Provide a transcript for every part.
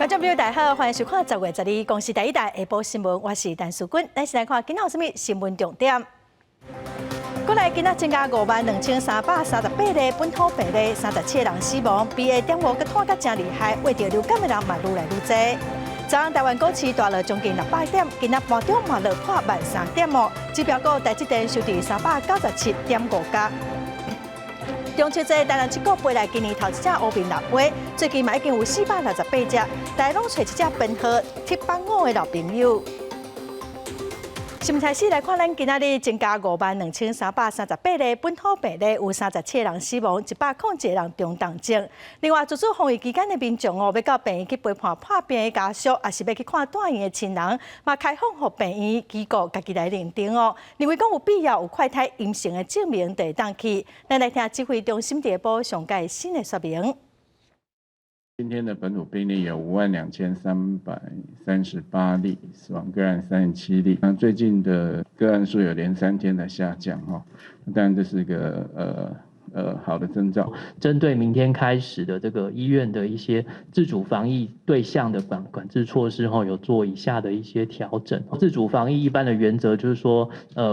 观众朋友大家好，欢迎收看10月12日公视第一台下晡新闻，我是陈淑君。咱先来看今天有什么新闻重点。国内今仔增加52338例本土病例，37个人死亡，BA.5佮拖甲真厉害，患着流感的人嘛愈来愈多。昨晚台湾股市大了将近600点，今仔盘中嘛落破13000点哦，指标股台积电收伫397.5角。中秋节台南七股飞来今年头一只乌面老龟，最近嘛已經有468隻，大家攏找一隻編號785的老朋友。新聞開始來看，咱今仔日增加52338例本土病例，有37人死亡，101個人中重症。另外，自主防疫期間的民眾要到病院去陪伴破病的家屬，也是要去看住院的親人，嘛開放予病院機構家己來認定哦。認為講有必要有快篩陰性的證明，就會當去。咱來聽指揮中心第部上屆新的說明。今天的本土病例有52338例，死亡个案37例。那最近的个案数有连3天的下降哈，当然这是一个好的征兆。针对明天开始的这个医院的一些自主防疫对象的管制措施后，有做以下的一些调整。自主防疫一般的原则就是说，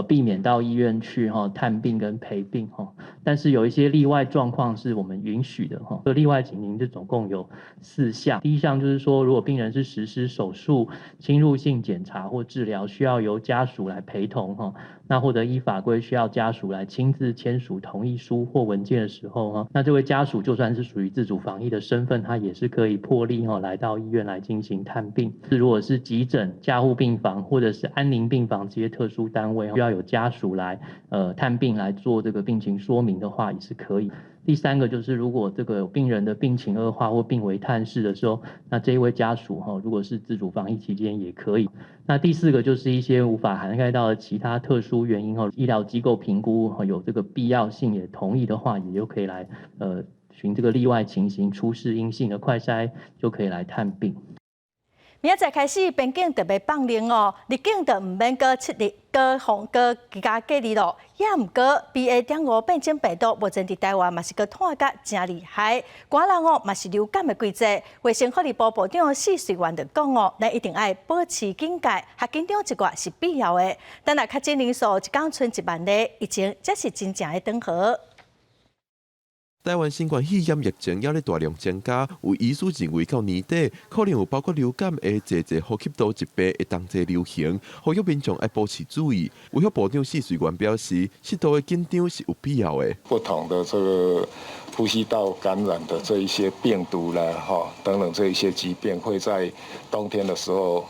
避免到医院去探病跟陪病但是有一些例外状况是我们允许的这例外情形就总共有4项。第一项就是说，如果病人是实施手术、侵入性检查或治疗，需要由家属来陪同那或者依法规需要家属来亲自签署同意书或文件的时候那这位家属就算是属于自主防疫的身份，他也是可以破例来到医院来进行探病。如果是急诊、加护病房或者是安宁病房这些特殊单位需要有家属来探病来做这个病情说明的话，也是可以。第3个就是，如果这个病人的病情恶化或病危探视的时候，那这一位家属如果是自主防疫期间也可以。那第4个就是一些无法涵盖到的其他特殊原因医疗机构评估有这个必要性也同意的话，也就可以来循这个例外情形出示阴性的快筛就可以来探病。明仔载开始，边境特别放令哦，入境就唔免搁7日、搁加隔离咯。也唔过 BA.5变种病毒目前伫台湾嘛是搁拖甲真厉害，寡人嘛是流感的季节。卫生福利部部长许瑞元就讲咱一定要保持警戒，还紧张一寡是必要的。但若确诊人数一天剩1万例，疫情才是真正的长河。台湾新冠肺炎疫情也咧大量增加，有医师认为到年底可能有包括流感的呼吸道疾病会同齐流行，呼吁民众要保持注意。卫福部长许瑞元表示，适度的紧张是有必要的。不同的这个呼吸道感染的这一些病毒啦，等等这一些疾病会在冬天的时候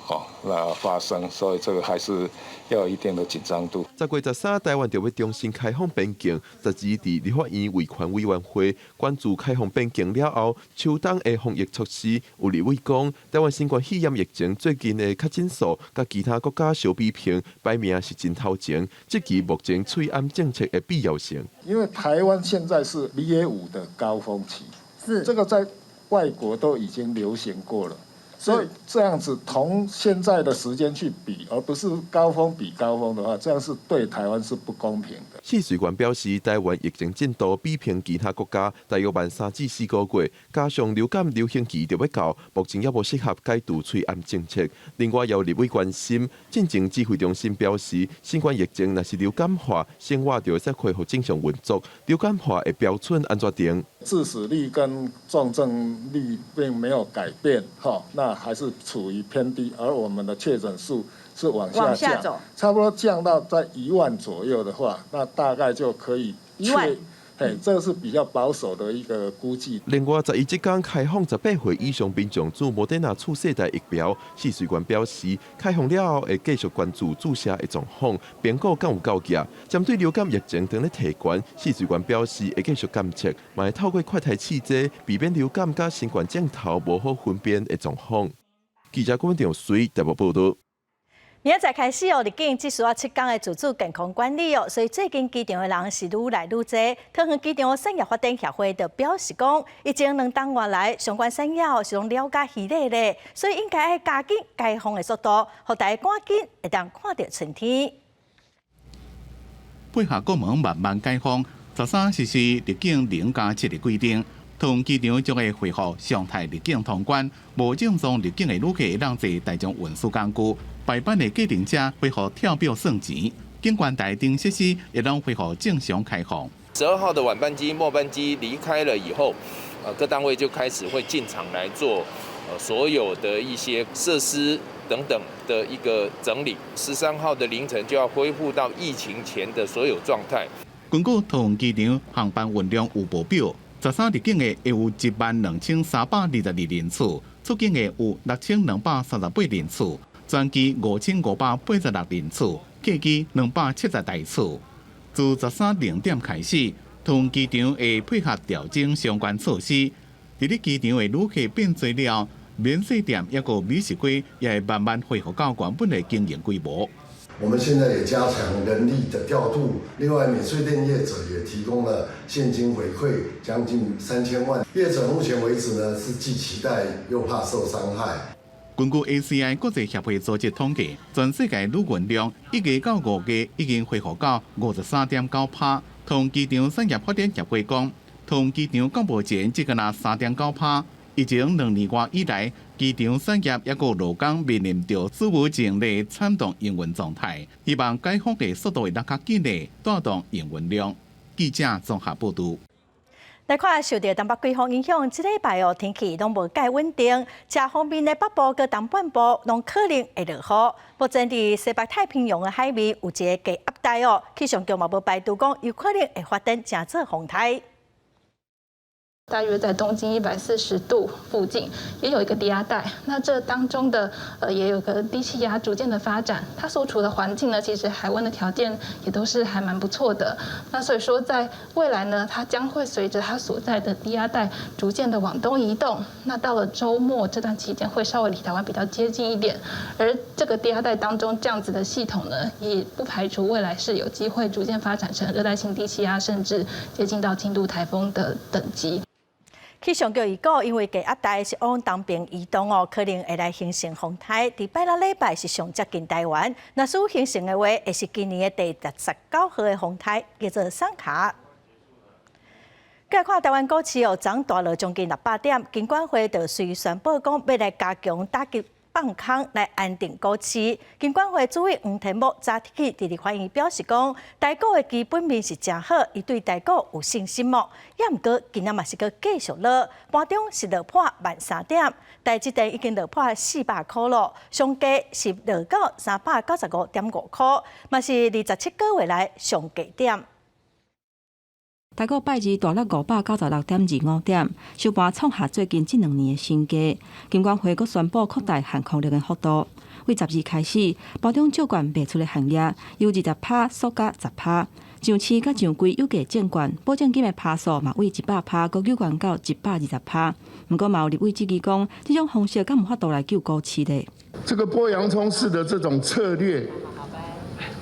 发生，所以这个还是要有一定的紧张度。10月13，台湾就要重新开放边境。12日，立法院卫权委员会关注开放边境了后，秋冬的防疫措施。有立委讲，台湾新冠肺炎疫情最近的确诊数，甲其他国家相比拼，摆明是真头前，这其目前催安政策的必要性。因为台湾现在是 BA.5的高峰期，是这个在外国都已经流行过了。所以这样子同现在的时间去比，而不是高峰比高峰的话，这样是对台湾是不公平的。许瑞元表示，台湾疫情进度比拼其他国家大约慢3至4个月，加上流感流行期就要到，目前也无适合解除催安政策。另外，有立委关心，进前指挥中心表示，新冠疫情若是流感化，生活就会再恢复正常运作。流感化的标准安怎定？致死率跟重症率并没有改变，那还是处于偏低，而我们的确诊数是往下降，差不多降到在1万左右的话，那大概就可以1万。这个是比较保守的一个估计。另外，11即天开放18岁以上民众注莫德纳次世代疫苗，许瑞元表示，开放了后会继续关注注射的状况，评估敢有够强。针对流感疫情等咧提悬，许瑞元表示会继续监测，嘛会透过快筛试剂，避免流感甲新冠症头无好分辨的状况。记者郭文定随台北报道。明仔载开始入境只需要7天的自主健康管理所以最近机场的人是愈来愈多。桃园机场产业发展协会就表示讲，已经2档月来相关产业是拢了解稀利咧，所以应该要加紧开放的速度，让大家赶紧会当看到春天。配合国门慢慢解放，13实施入境0+7的规定。桃机场将会恢复常态入境通关，无正常入境的旅客会当坐大众运输工具，排班的计程车恢复跳表算钱，警官台等设施也当恢复正常开放。12号的晚班机、末班机离开了以后，各单位就开始会进场来做所有的一些设施等等的一个整理。13号的凌晨就要恢复到疫情前的所有状态。根据桃园机场航班运量有报表，13入境的有12322人次，出境的有6238人次，专机5586人次，客机270台次。自13零点开始，桃园机场会配合调整相关措施。伫咧机场的旅客变多了，免税店抑个美食街也会慢慢恢复到原本的经营规模。我们现在也加强人力的调度，另外免税店业者也提供了现金回馈将近3000万。业者目前为止呢是既期待又怕受伤害。根据 ACI 国际协会组织统计，全世界旅运量1月到5月已经恢复到53.9%。桃园机场产业发展协会讲，桃园机场到目前只敢拿3.9%。疫情2年多以来，机场产业也个劳工面临着史无前例惨重营运状态，希望解封的速度会较紧的，带动营运量。记者综合报道。来看受到东北季风影响，这礼拜天气拢无介稳定。这方面的北部跟东半部拢可能会落雨。目前伫西北太平洋的海面有一个低压带气象局嘛无排除讲有可能会发展成做风台。大约在东经140度附近，也有一个低压带。那这当中的也有个低气压逐渐的发展，它所处的环境呢，其实海温的条件也都是还蛮不错的。那所以说，在未来呢，它将会随着它所在的低压带逐渐的往东移动。那到了周末这段期间，会稍微离台湾比较接近一点。而这个低压带当中这样子的系统呢，也不排除未来是有机会逐渐发展成热带性低气压，甚至接近到轻度台风的等级。气象局预告，因为低压带是往东边移动可能会来形成风台。伫拜六礼拜是上接近台湾，若是形成的话，会是今年的第19号的风台，叫做桑卡。再看台湾股市涨大了将近600点，金管会就随宣布讲要来加强打击放空来安定股市。金管会主委黄天木早起伫欢迎表示讲，台股的基本面是真好，伊对台股有信心也毋过今仔嘛是个继续落，盘中是落破13000点，台积电已经落破400块咯，上价是落到395.5块，嘛是27个月来上价点。台股拜二大落596.25点，收盘创下最近这2年的新低。金管会阁宣布扩大限空令的幅度，为12开始，盘中借券卖出的行业由20%缩加10%，上市甲上柜有价证券保证金的趴数嘛为100%，阁有悬到120%。不过嘛有立委质疑讲，这种方式敢无法度来救股市的？这个剥洋葱式的这种策略，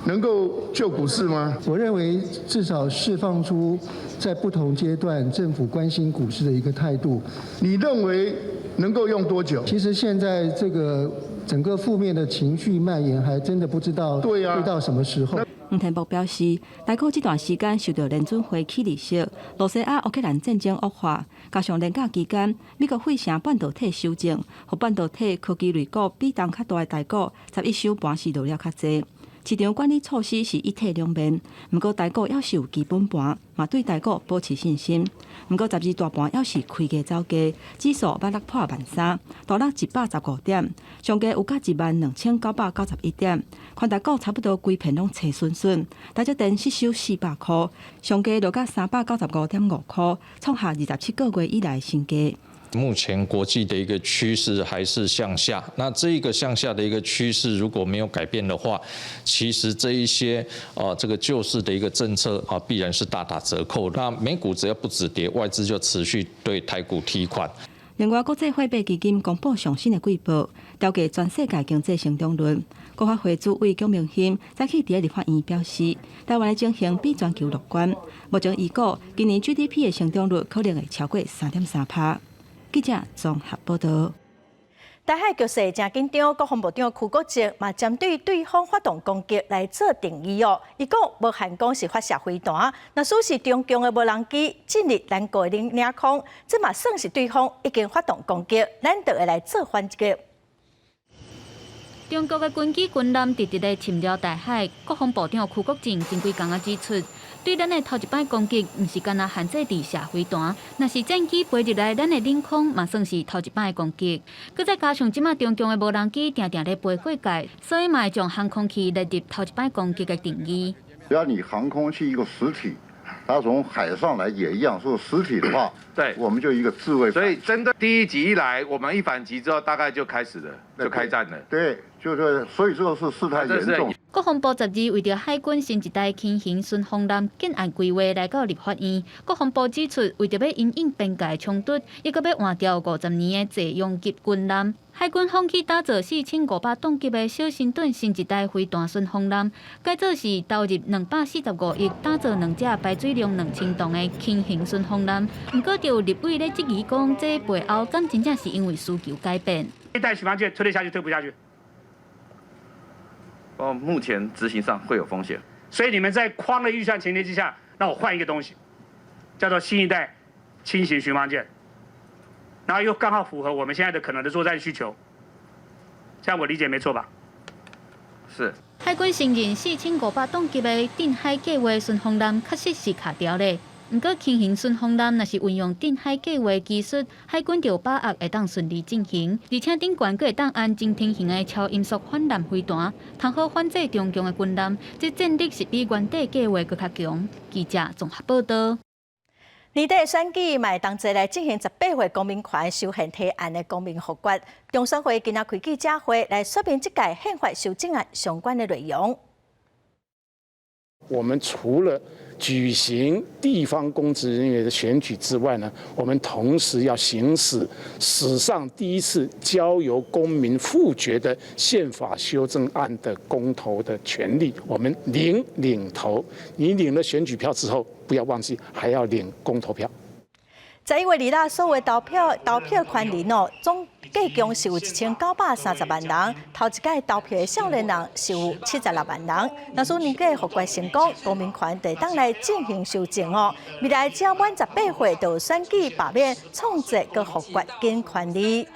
能够救股市吗？我认为至少释放出在不同阶段政府关心股市的一个态度。你认为能够用多久？其实现在这个整个负面的情绪蔓延，还真的不知道会到什么时候。黄天木表示，台股这段时间受到联准会起利息、罗西亚乌克兰战争恶化，加上连假期间美国费城半导体修正，和半导体科技类股比重较大的台股，11收盘是落了较济。市场管理措施是一体两面，不过台股要是有基本盘，嘛对台股保持信心。不过12大盘要是开价走价，指数要落破13000，大落115点，上价有到12991点。看台股差不多规片拢青顺顺，台积电失收400块，上价落到395.5块，创下27个月以来新低。目前国际的一个趋势还是向下，那这一个向下的一个趋势如果没有改变的话，其实这一些这个救市的一个政策必然是大打折扣。那美股只要不止跌，外资就持续对台股提款。另外，国际货币基金公布上新的季报，调价全世界经济成长率。国发会主委姜明宪早起伫立法院表示，台湾的情形比全球乐观，目前预估今年 GDP 的成长率可能会超过3.3%。记者综合报道。台海局势正紧张，国防部长邱国正嘛针对对方发动攻击来做定义哦。伊讲无限讲是发射飞弹，那属是中共的无人机进入咱国领空，这嘛算是对方已经发动攻击，咱就会来做反击。中国的军机军舰直直地侵入台海，国防部长邱国正前几天指出，对咱的头一摆攻击，毋是干那限制伫射飞弹，若是战机飞入来咱的领空，嘛算是头一摆的攻击。佮再加上即马中共的无人机定定咧飞过界，所以嘛会将航空器列入头一摆攻击的定义。只要你航空器一个实体，它从海上来也一样，是实体的话，对，我们就一个自卫。所以针对第一击一来，我们一反击之后，大概就开始了，就开战了。对，就是所以这个是事态严重。国防部12为着海军新一代轻型巡航舰建案规划来到立法院，国防部指出，为着要因应边界冲突，伊阁要换掉50年的济用级军舰。海军放弃打造4500吨级的小型盾新一代飞弹巡航舰，改造是投入245亿打造2架排水量2000吨的轻型巡航舰。不过，就有立委咧质疑讲，这背后敢真正是因为需求改变？一代巡防舰推得下去，推不下去？目前执行上会有风险，所以你们在框的预算前提之下，让我换一个东西，叫做新一代轻型巡防舰，然后又刚好符合我们现在的可能的作战需求，这样我理解没错吧？是。海军承认4500吨级的定海计划巡航舰确实是卡条的。不过，轻型巡航舰若是运用定海计划技术，海军就把握会当顺利进行，而且顶悬阁会当安精天型的超音速反舰飞弹，通好反制中共的军舰，这战力是比原底计划更较强。记者综合报道。年底选举嘛，会当齐来进行18岁公民权修宪提案的公民复决，中选会今仔开记者会来说明这届宪法修正案相关的内容。我们除了举行地方公职人员的选举之外呢，我们同时要行使史上第一次交由公民复决的宪法修正案的公投的权利。我们领投，你领了选举票之后，不要忘记还要领公投票。11月2日，所有投票权人哦，总计共是有1930万人。头一届投票的少年人是有76万人。若说年底复决成功，公民权就当来进行修正哦。未来只要满18岁，就有选举罢免、创制佮复决跟权利。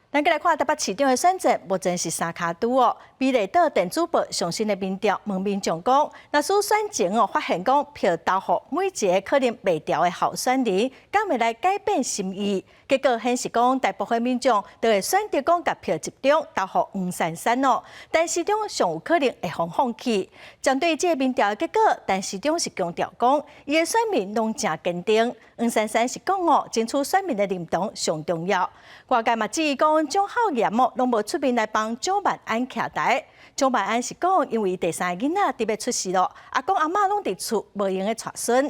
咱再来看台北市长的选择，目前是三卡都哦。美丽岛电子报上新的民调问民众讲，若是选前哦发现讲票投予每一个可能未调的候选人，敢会来改变心意？结果显示讲，大部分民众都会选择讲，甲票集中投予黄珊珊哦。但市长上有可能会放弃。针对这个民调的结果，但市长是强调讲，伊的选民拢真坚定。黄珊珊是讲哦，争取选民的认同上重要。外界嘛质疑讲，蒋浩炎哦，拢无出面来帮蒋万安徛台。蒋万安是讲，因为第三个囡仔特别出事咯，阿公阿嬷拢伫厝，无用个带孙。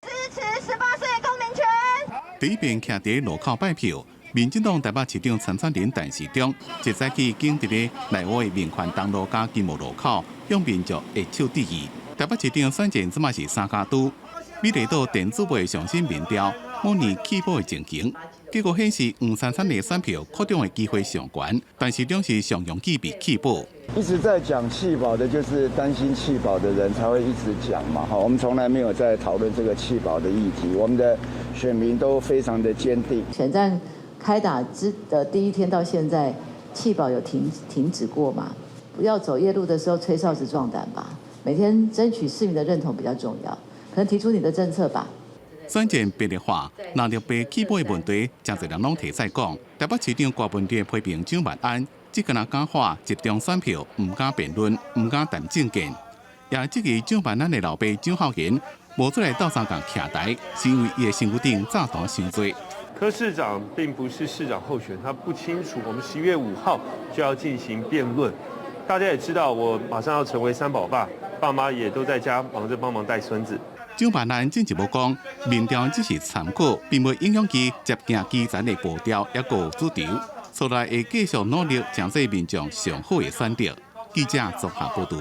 支持18岁公民权。第一遍徛伫路口拜票，民进党台北市长陈纂仁陈市长一早起经伫咧内湾的民权东路加金木路口，向民众下手致意。台北市长选前即马是三家都，美丽岛电子报上新民调，模拟弃保的情形。结果显示，黄珊珊的选票扩张的机会上悬，但市长是上用记被弃保。一直在讲弃保的，就是担心弃保的人才会一直讲嘛。哈，我们从来没有在讨论这个弃保的议题，我们的选民都非常的坚定。选战开打的第一天到现在，弃保有停止过吗？不要走夜路的时候吹哨子壮胆吧。每天争取市民的认同比较重要，可能提出你的政策吧。选前白热化，拿着被弃保的问题，真侪人拢提出讲。台北市长郭文哲批评蒋万安，只敢讲话集中选票，唔敢辩论，唔敢谈政见。也质疑蒋万安的老爸蒋浩贤无出来斗相共徛台，是因为伊的身躯顶炸弹伤多。柯市长并不是市长候选，他不清楚。我们11月5号就要进行辩论，大家也知道，我马上要成为三宝爸，爸妈也都在家忙着帮忙带孙子。蒋万安进一步讲，民调只是参考，并未影响其接近基层的步调，也有主张。所来会继续努力，将这民众上好的选择。记者综合报道。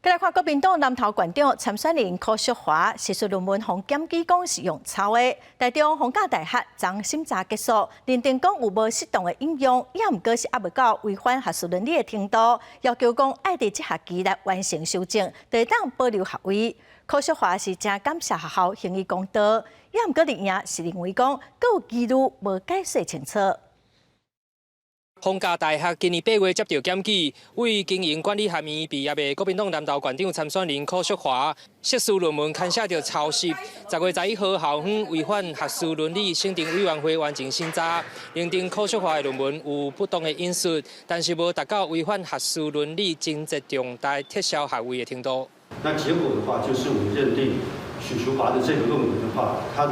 再来看国民党南投县长参选人柯淑华，学术论文互检举讲是用抄的。台中逢甲大学昨审查结束，认定讲有无适当的应用，也毋过是还未到违反学术伦理的程度，要求讲爱伫这学期来完成修正，得当保留学位。柯淑华是真感谢学校行义公道，也毋过立业是认为讲佫有记录无解说清楚。逢甲大学今年8月接到检举，为经营管理学院毕业的国民党南投县长参选人柯淑华，硕士论文刊写着抄袭。10月11号，校方违反学术伦理审定委员会完成审查，认定柯淑华的论文有不当的引述，但是无达到违反学术伦理情节重大撤销学位的程度。那结果的话，就是我们认定许淑华的这个论文的话，他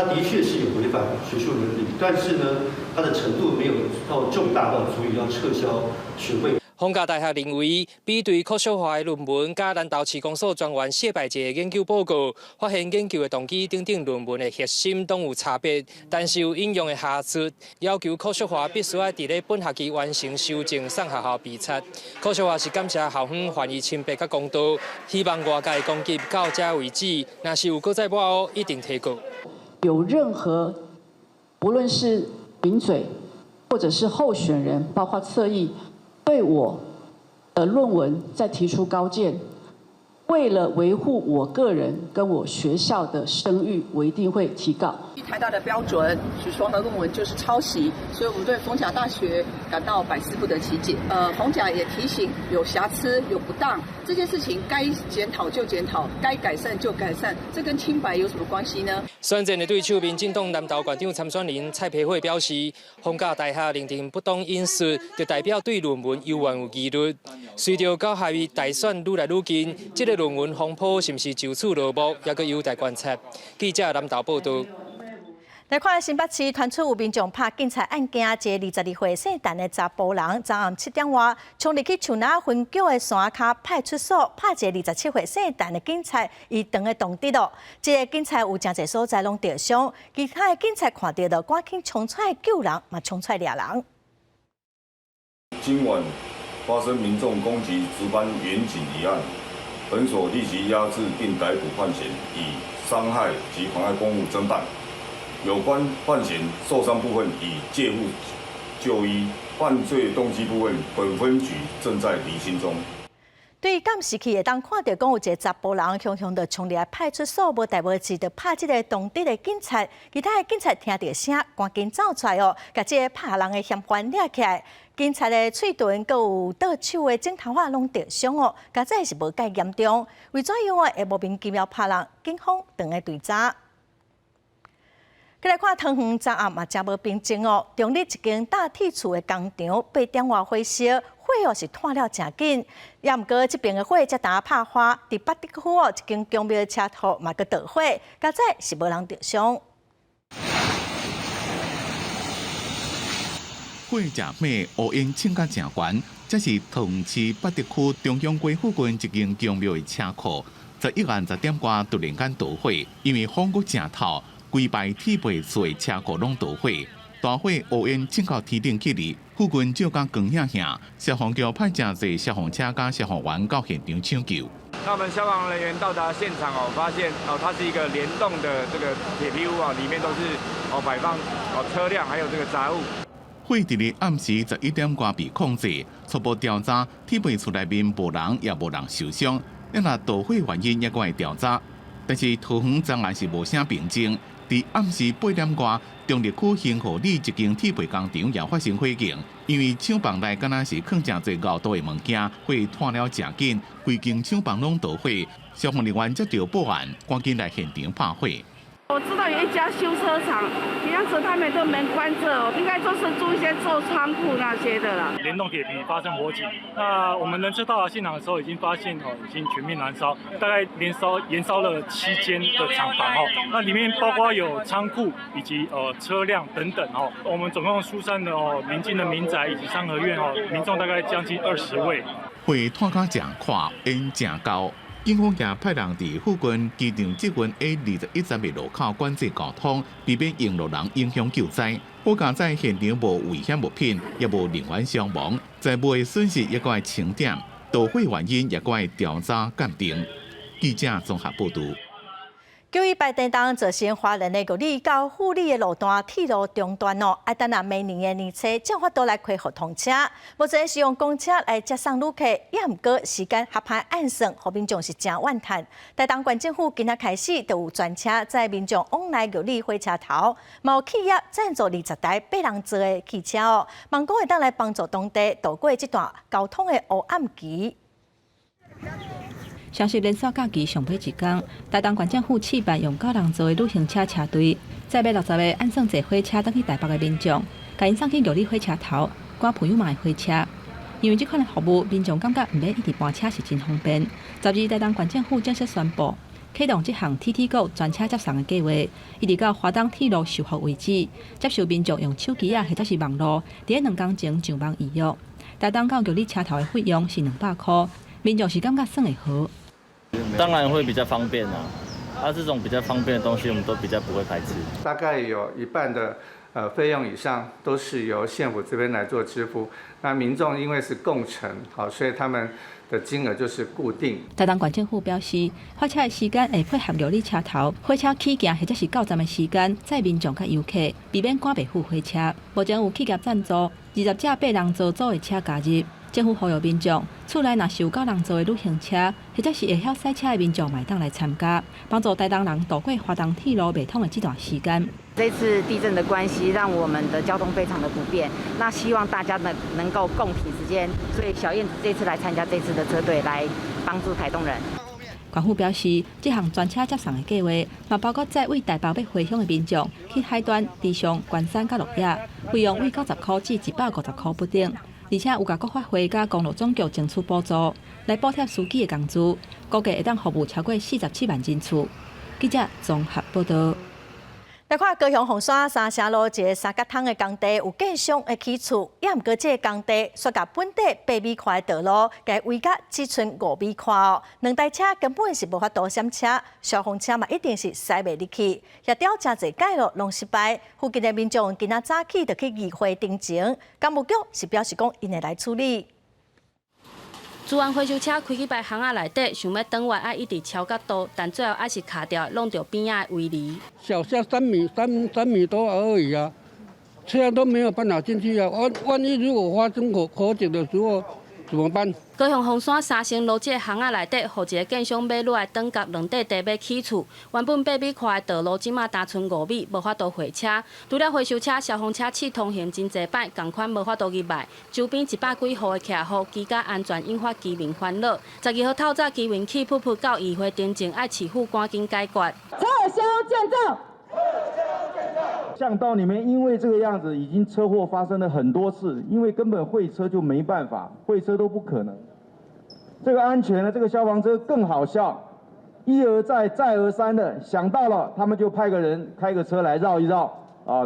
的确是有违反学术伦理，但是呢，他的程度没有到重大到足以要撤销学位。逢甲大学认为，比对柯淑华的论文甲南投市公所专员谢百杰的研究报告，发现研究的动机等等论文的核心都有差别，但是有应用的瑕疵，要求柯淑华必须要伫咧本学期完成修正，送学校备测。柯淑华是感谢校方还以清白甲公道，希望外界攻击到这为止，若是有搁再抹黑，一定提告。有任何不论是名嘴或者是候选人，包括侧翼。对我的论文再提出高见，为了维护我个人跟我学校的声誉，我一定会提告。台大的标准，许淑华的论文就是抄袭，所以我们对逢甲大学感到百思不得其解。逢甲也提醒有瑕疵、有不当，这件事情该检讨就检讨，该改善就改善，这跟清白有什么关系呢？选战的对手，民进党南投县长参选人蔡培慧表示，逢甲大学认定不当引述，就代表对论文有原有疑虑。随着到下月大选愈来愈近，这个论文风波是不是就此落幕，也阁有待观察。记者南投报道。来看新北市传出有民众拍警察案件，一个22岁姓陈的查甫人，昨暗7点外冲入去树林分局的山脚派出所，拍一个27岁姓陈的警察，伊长的动跌咯。这个警察有真侪所在拢受伤，其他的警察看到就赶紧冲出来救人，嘛冲出来抓人。今晚发生民众攻击值班员警一案，本所立即押制并逮捕犯嫌，以伤害及妨碍公务侦办。有关犯嫌受伤部分已介入就医，犯罪动机部分本分局正在厘清中。对监视器会当看到，讲有一个查甫人雄雄的冲入来派出所，无代无志的拍这个当地的警察，其他的警察听到声，赶紧走出来哦，把这个拍人的嫌犯抓起来。警察的喙唇、佮有倒手的镜头啊，拢受伤哦，加这是无介严重。为怎样啊会莫名其妙拍人？警方长个追查。再来看汤圆昨暗嘛，真无平静哦。中立一间大铁厝的工厂8点外火烧，火哦是炭了真紧。也毋过这边的火才打拍花，伫北地区哦一间公庙的车头嘛个着火，加在是无人受伤。火正火，乌烟凊甲正悬，这是桃园市北地区中央街附近一间公庙的车库，在1晚10点外突然间着火，因为风雨正透。规排铁皮厝的车库拢着火，大火乌烟浸到天顶起哩，附近照甲光响响，消防局派真侪消防车甲消防员到现场抢救。那我们消防人员到达现场哦，发现哦，它是一个联动的这个铁皮屋啊，里面都是摆放车辆还有这个杂物。火伫咧暗时11点外被控制，初步调查，铁皮厝内面无人也无人受伤，那导火原因也搁会调查。但是桃园昨晚是无啥平静。伫暗时8点外，中立区兴和里一间铁皮工厂也发生火警，因为厂房内敢若是放真侪高度的物件，火炭了真紧，规间厂房拢着火。消防人员接到报案，赶紧来现场拍火。我知道有一家修车厂，样子他们都门关着，应该就是做一些做仓库那些的啦。联动铁皮发生火警，那我们人车到达现场的时候，已经发现已经全面燃烧，大概延烧了7间的厂房那里面包括有仓库以及车辆等等我们总共疏散了邻近的民宅以及三合院民众大概将近20位。火炭甲正快，烟正高。警方也派人伫附近机场捷运 A21站的路口管制交通，避免沿路人影响救灾。好在在现场无危险物品，也无人员伤亡，财物的损失也搁会清点。导火原因也该调查鉴定。记者综合报道。9月8日造成花莲的国里到富里的路段铁路中断哦，要等到明年的年初才法度来恢复通车。目前是用公车来接送旅客，也毋过时间合排按算，互民众是真怨叹。台东县政府今仔开始就有专车载民众往来国里火车头，有企业赞助20台8人座的汽车哦，望讲会当来帮助当地度过这段交通的黑暗期。双十连续假期上尾一天，台东县政府试办用9人座的旅行车车队，载要60个按算坐火车登去台北的民众，甲因送去玉里火车头，赶朋友们的火车。因为这款的服务，民众感觉毋免一直搬车是真方便。12日，台东县政府正式宣布，启动这项 TT Go 专车接送的计划，一直到华东铁路修复为止，接受民众用手机或者是网络，伫2天前上网预约。台东到玉里车头的费用是200块，民众是感觉算会好。当然会比较方便啦，这种比较方便的东西，我们都比较不会排斥。大概有一半的费用以上都是由县府这边来做支付，那民众因为是共乘，好，所以他们的金额就是固定。台东县政府表示，发车的时间会配合玉里车头火车起行或者是到站的时间，载民众甲游客，避免赶袂赴火车。目前有企业赞助20架8人座组的车加入。政府呼吁民众，厝内若是有9人座的旅行车，或者是会晓赛车的民众，买当来参加，帮助台东人度过华东铁路未通的这段时间。这次地震的关系，让我们的交通非常的不便。那希望大家能够共体时间，所以小燕子这次来参加这次的车队，来帮助台东人。县府表示，这项专车接送的计划，嘛包括载为台北要回乡的民众去海端、池上、关山、甲鹿野，费用为90块至150块不等。而且有甲国发会甲公路总局争取补助，来补贴司机的工资，估计会当服务超过47万人次。记者综合报道。来看高雄凤山三城路一个三角桶的工地有建商的起厝，也毋过这个工地刷甲本地8米宽的道路，甲围甲只剩5米宽哦。2台车根本是无法度闪车，消防车嘛一定是驶袂入去。也调真侪改路拢失败，附近的民众今仔早起就去议会定情，工务局是表示讲因会来处理。资源回收车开去排巷仔内底，想要转弯，爱一直超角度，但最后还是卡掉，弄到边仔的围篱。小下3米多而已啊，车都没有办法进去啊。万一如果发生火警的时候怎么办？高雄凤山三城路这个巷仔内底，互一个建商买落来转甲2块地要起厝。原本8米宽的道路，即马单剩5米，无法度回车。除了回收车、消防车试通行真侪摆，共款无法度入来。周边100几户的徛户，居家安全引发居民烦恼。12号透早，居民去噗噗到议会定情，爱市府赶紧解决。撤销建造。巷道里面，因为这个样子，已经车祸发生了很多次，因为根本会车就没办法，会车都不可能。这个安全呢，这个消防车更好笑，一而再，再而三的想到了，他们就派个人开个车来绕一绕，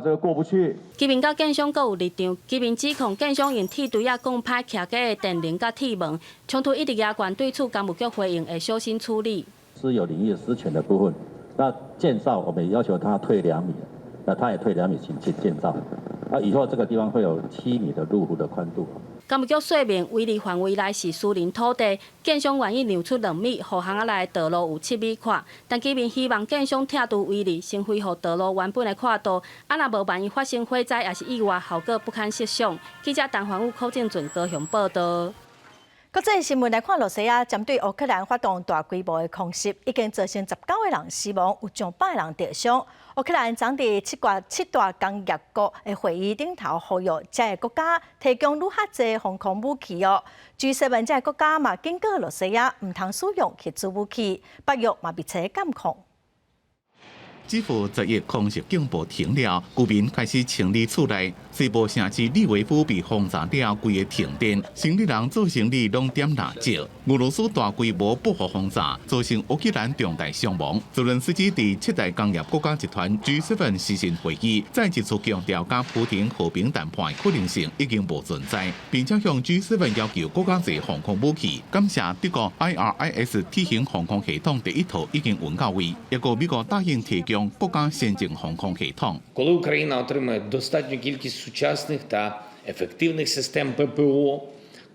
这个过不去。居民甲建商各有立场，居民指控建商用铁堆啊讲歹徛假的电铃甲铁门，冲突一直压关，对此工务局回应会小心处理。私有领域私权的部分，那建造我们也要求他退2米。那他也退2米去建造，以后这个地方会有7米的入户的宽度。工务局说明，围篱范围内是私人土地，建商愿意让出2米，互巷仔内道路有7米宽，但居民希望建商拆除围篱，先恢复道路原本的宽度。若无万一发生火灾，也是意外，后果不堪设想。记者陈环宇、柯正俊高雄报道。国际新闻来看，罗西亚针对乌克兰发动大规模的空袭，已经造成19个人死亡，有上百人受伤。乌克兰总伫7大工业国的会议顶头呼吁这个国家提供愈较侪防空武器哦。G7这个国家嘛警告罗西亚唔通使用核子武器，北约嘛密切监控。几乎10日空袭警报停了，居民开始清理厝内。西部城市利维夫被轰炸了，规个停电，生理人做生理拢点蜡烛。俄罗斯大规模报复轰炸，造成乌克兰重大伤亡。泽伦斯基伫7大工业国家集团 G7 视讯会议，再一次强调，甲普丁和平谈判的可能性已经无存在，并且向 G7 要求国家侪防空武器。感谢德国 IRIS 体型防空系统第一套已经运到位，一个美国答应提供国家先进防空系统。Коли Україна отримає достатню кількість сучасних та ефективних систем ППО,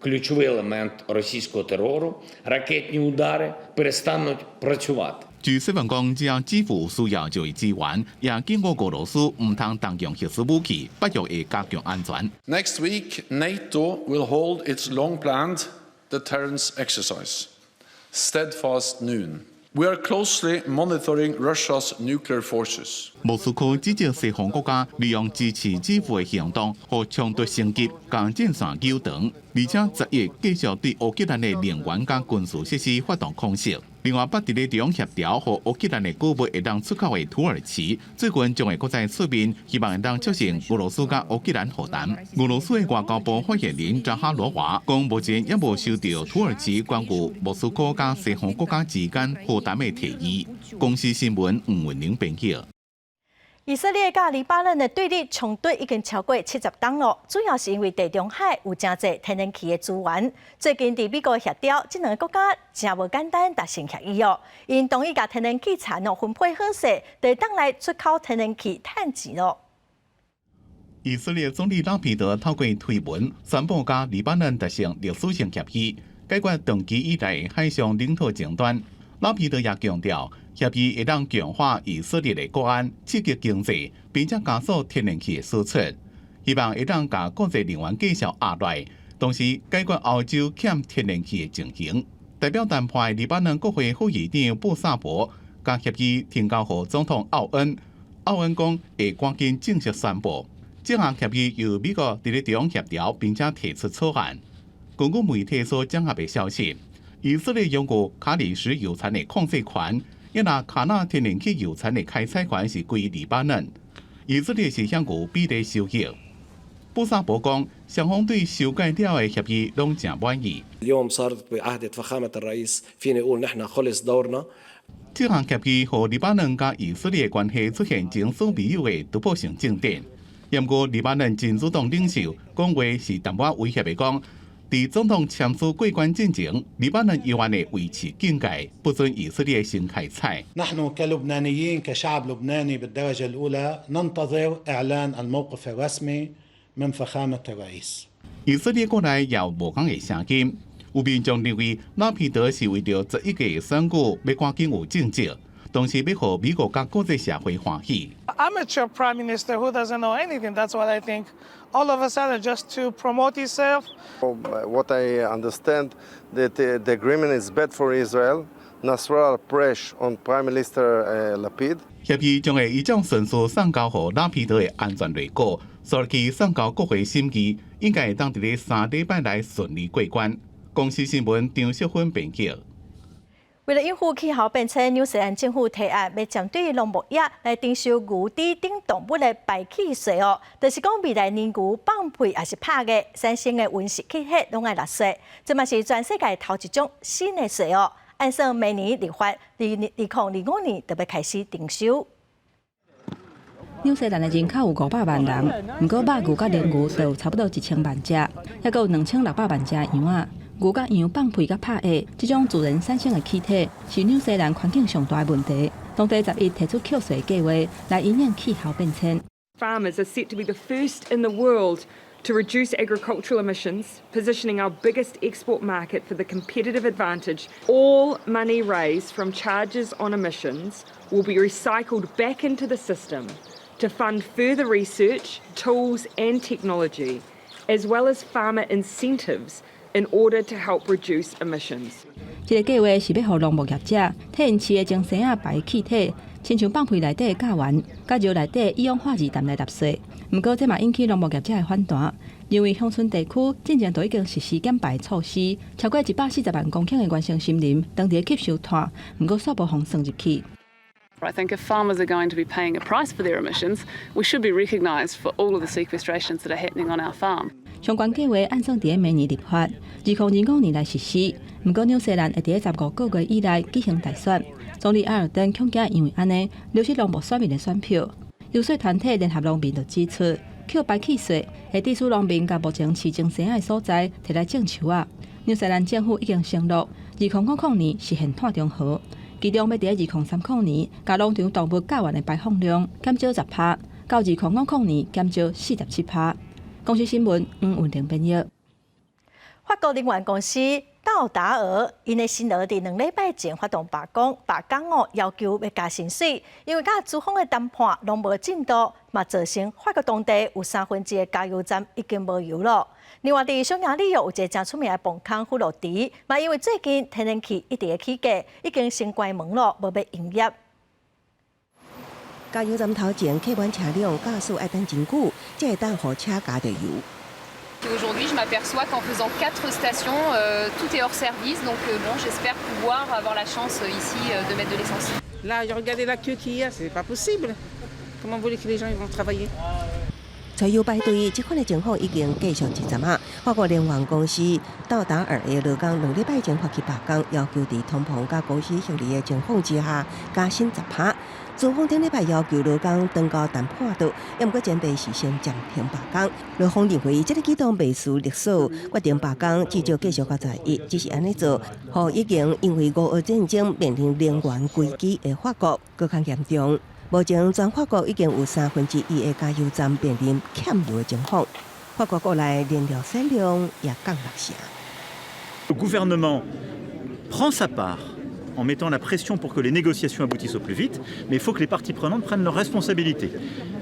ключовий елемент російського терору, ракетні удари перестануть працювати. 据西方讲，只要支付需要就会支援，也警告俄羅斯唔通動用核子武器，北約會加強安全。Next week, NATO will hold its long-planned deterrence exercise, Steadfast Noon. We are closely monitoring Russia's nuclear forces. 莫斯科指責西方國家利用支持基輔嘅行動和衝突升級，將戰線糾長，而且10月繼續對烏克蘭嘅能源加軍事設施發動攻勢。另外，北地嘅中協調和烏克蘭嘅穀物會當出口嘅土耳其，最近將會擱在出面，希望會當促成俄羅斯加烏克蘭和談。俄羅斯嘅外交部發言人扎哈羅娃講，目前也無收到土耳其關於莫斯科加西方國家之間和談嘅提議。公司新聞吳文玲報道。以色列甲黎巴嫩的對立衝突已經超過70天了，主要是因為地中海有真濟天然氣的資源。最近喺美國協調，這兩個國家真無簡單達成協議哦，因同意甲天然氣產業分配好勢，就當來出口天然氣賺錢咯。以色列總理拉皮德透過推文宣布甲黎巴嫩達成歷史性協議，解決長期以來海上領土爭端。拉皮德也強調，協議會當強化以色列的國安，刺激經濟，並且加速天然氣的輸出，希望會當甲國際能源繼續壓來，同時解決歐洲欠天然氣的情形。代表談判黎巴嫩國會副議長布薩博將協議提交予總統奧恩，奧恩講會趕緊正式宣布，這項協議由美國佇咧中協調，並且提出草案。根據媒體所掌握的消息，以色列擁有卡里什油產的控制權，也拿卡納天然氣油產的開採權是歸黎巴嫩。以色列是享有比例收益。布薩博講，雙方對修改了的協議攏真滿意。這項協議和黎巴嫩甲以色列關係出現前所未有的突破性進展。不過，黎巴嫩真主黨領袖講話是淡薄威脅的講。在總統簽署過關進程，黎巴嫩永遠會維持境界，不准以色列先開採。نحن كلبنانيين كشعب لبناني بالدرجة الأولى ننتظر إعلان الموقف الرسمي من فخامة الرئيس。以色列國內也無講嘅聲音，有民眾認為拉皮德是為了11個選舉要趕緊有政績，同時要讓美國甲國際社會歡喜。Amateur prime minister who doesn't know anything. That's what I think. All of a sudden, just to promote himself. What I understand that the agreement is bad for Israel. Nasrallah pressure on Prime Minister Lapid. 協議將會以種迅速送交予拉皮德嘅安全內閣，所以送交國會審議，應該會當喺呢3禮拜內順利過關。公司新聞張淑芬報道。為了應付氣候變遷，紐西蘭政府提案要針對農牧業來徵收牛豬等動物的排氣稅哦，就是講未來年牛放屁還是拍嘅，產生嘅溫室氣體攏要納稅，這嘛是全世界頭一種新嘅稅哦。按算明年立法，2025年就要開始徵收。紐西蘭的人口有500萬人，不過肉牛甲鰱牛就有差不多1000萬隻，還有2600萬隻羊仔。牛甲羊放屁甲拍餌，這種自然產生的氣體是紐西蘭環境上大的問題。當地11提出扣稅計劃來因應氣候變遷。Farmers are set to be the first in the world to reduce agricultural emissions, positioning our biggest export market for the competitive advantage. All money raised from charges on emissions will be recycled back into the system to fund further research, tools and technology, as well as farmer incentives in order to help reduce emissions. 這個計劃是要讓農牧業者替因飼的精細仔排氣體，親像放屁內底的甲烷、甲肉內底一氧化二氮來納稅。不過，這嘛引起農牧業者的反彈，因為鄉村地區真正都已經實施減排措施，超過140萬公頃的原生森林當地吸收碳，不過數部分算入去。I think if farmers are going to be paying a price for their emissions, we should be recognised for all of the sequestrations that are happening on our farm. 相關計劃按算在明年立法，2025年來實施。不過紐西蘭會在15個月以內舉行大選，總理阿爾登恐驚因為安尼流失農牧選民的選票。遊說團體聯合農民就指出，扣排氣稅會致使農民甲目前飼精細仔的所在摕來種樹仔。紐西蘭政府已經承諾，2000年實現碳中和。其中要在2030年，甲農場動物甲烷的排放量減少10%，到2050年減少47%。公司新聞吳文玲編譯。法国能源公司道达尔因的新儿伫2礼拜前发动罢工要求要加薪水，因为甲资方的谈判拢无进度，嘛造成法国当地有1/3的加油站已经无油了。另外，伫匈牙利有一个真出名的磅康富洛迪，嘛因为最近天然气一直的起价，已经先关门了，无要营业。加油站头前客满车辆，驾驶要等真久，才会当互车加着油。Aujourd'hui, je m'aperçois qu'en faisant 4 stations, tout est hors service. Donc bon, j'espère pouvoir avoir la chance ici de mettre de l'essence. Là, regardez la queue qu'il y a, c'est pas possible. Comment vous voulez que les gens vont travailler? 柴油排队这款的情况已经继续一阵啊！法国能源公司道达尔的劳工2礼拜前发起罢工，要求伫通膨甲公司效率的情况之下加薪10%。资方顶礼拜要求劳工登高谈判桌，也毋过前提是先暂停罢工。劳方认为这个举动未输历史，决定罢工至少继续到11，只是安尼做，互已经因为俄乌战争面临能源危机的法国更较严重。目前全法国已经有1/3的加油站面临欠油的情况，法国国内燃料产量也降6成。Le gouvernement prend sa part en mettant la pression pour que les négociations aboutissent au plus vite, mais il faut que les parties prenantes prennent leurs responsabilités.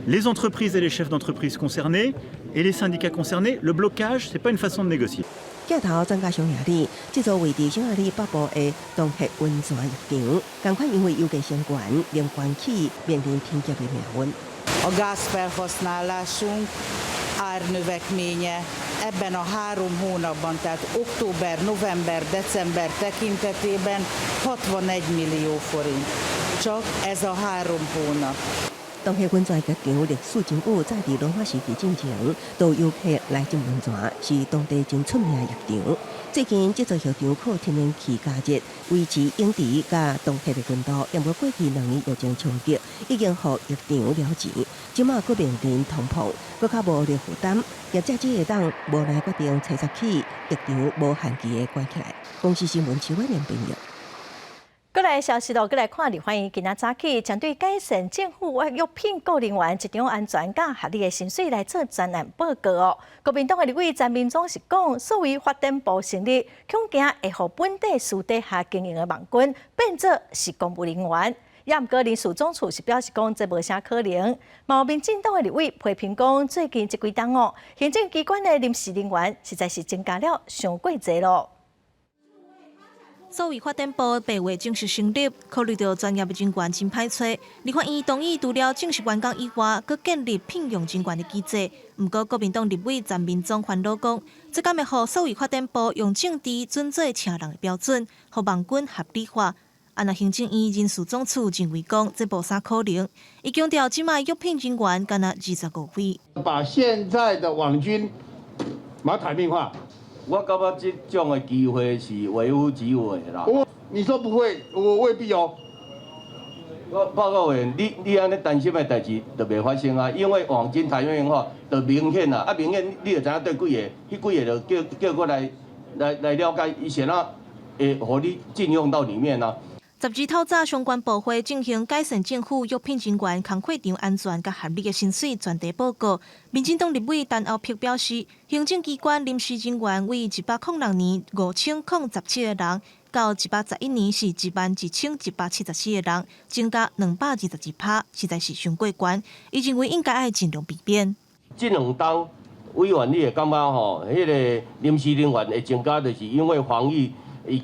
Les entreprises et les chefs d'entreprise concernés et les syndicats concernés, le blocage, ce n'est pas une façon de négocier. 镜头转到匈牙利，这座位伫匈牙利北部的东黑温泉浴场，同款因为油价升悬，连关起面临天价的命运。A gázfelhasználásunk árnövekménye ebben a 3 hónapban, tehát október, november, december tekintetében 61 millió forint. Csak ez a 3 hónap. 东黑温泉浴场历史真久，早伫罗马时期进前，都游客来浸温泉，是当地真出名的浴场。最近这座浴场靠天然气加热，维持永池甲东黑的温度，也无过去2年疫情冲击，已经互浴场了钱。即马佫面临通膨，佫较无力负担，业者只会当无奈决定找拾起浴场无限期的关起来。公司新闻，徐伟廉编译。过来消息咯，过来看，欢迎今仔早起将对改善政府药品个人员一场安全甲合理的薪水来做专案报告哦。国民党的立委詹明忠是讲，所谓发展部成立，恐惊会互本地私底下经营的网军变作是公务人员。也毋过，林署总处是表示讲，这无啥可能。毛民进党的立委批评讲，最近这几档哦，行政机关的临时人员实在是增加了伤过济咯。所谓发展部8月正式成立，考虑到专业的人员真歹找，立法院同意除了正式员工以外，佮建立聘用人员的机制。不过，国民党立委詹明忠烦恼讲，这敢会互所谓发展部用政治准做请人的标准，互网军合理化。若行政院人事总处认为讲，这无啥可能。伊强调，即卖约聘人员敢若25位。把现在的网军把它台面化。我感觉这种的机会是微乎其微啦。你说不会，我未必哦。我报告委员，你安尼担心的代志就袂发生啊，因为网军台面化就明显啦，明显你就知影对几个就叫过来了解，伊先会互你禁用到里面啊。12透早，相关部会进行改善政府约聘人员工课场安全甲合理的薪水专题报告。民进党立委陈敖碧表示，行政机关临时人员为106年5017个人，到111年是11174个人，增加222%，实在是伤过悬。伊认为应该爱尽量避免。这2档委员，你会感觉吼，迄个临时人员会增加，就是因为防疫。